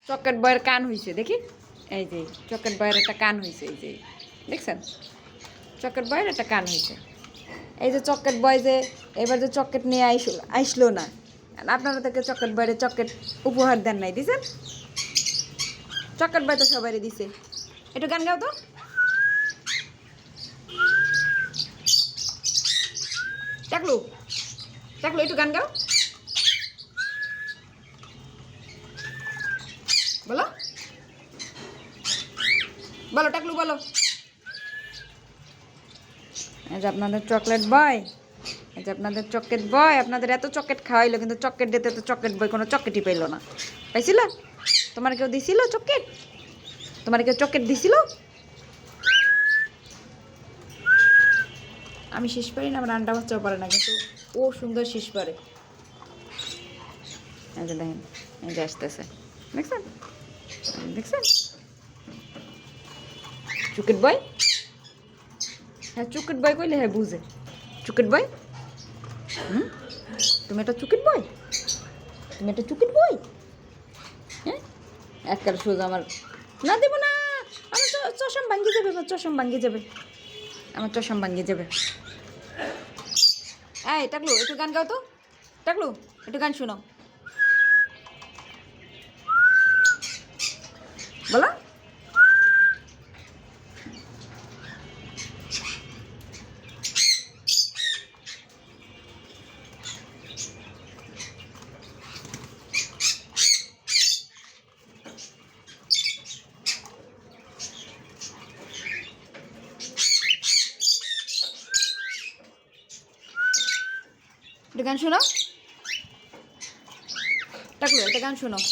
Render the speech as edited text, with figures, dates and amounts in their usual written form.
Socket বয়ের কান হয়েছে দেখি, এই যে চকেট বয়ের একটা কান হয়েছে, এই যে দেখছেন চকেট বয়ের একটা কান হয়েছে। এই যে চকেট বয় যে এবার যে চকেট নিয়ে আইসলো না, আপনারা তাকে চকেট বয়ের চকেট উপহার দেন নাই, দিছেন? চকেট বয় তো সবারই দিছে। একটু গান গাও তো। টাকলু, টাকলু একটু গান গাও, বলো বলো টাকলু বলো। এই যে আপনাদের চকলেট বয়, এই যে আপনাদের চকলেট বয়, আপনাদের এত চকলেট খাওয়াইলো কিন্তু চকলেট দিতে তো চকলেট বয় কোনো চকলেটই পাইলো না। পাইছিল? তোমার কেউ দিছিল চকলেট? তোমার কেউ চকলেট দিছিল? আমি শেষ পারি না, আমার আন্ডা বাচ্চাও পারে না, কিন্তু ও সুন্দর শেষ পারে। এই যে দেখেন, এই যে আসতেছে, দেখছেন দেখছেন চুকেট বয়। হ্যাঁ চুকেট বয় কইলে হ্যাঁ বুঝে। চুকেট বয়, তুমি একটা চুকেট বয়, তুমি একটা চুকেট বয়। হ্যাঁ একবার সোজা আমার না দেবো না, আমার চশম ভাঙ্গি যাবে, আমার চশম ভাঙ্গি যাবে, আমার চশম ভাঙ্গি যাবে। এই টাকলু একটু গান গাও তো, টাকলু একটু গান শোনাও, বলো। একটা গান শোনাও টাকলু, একটা গান শোনাও।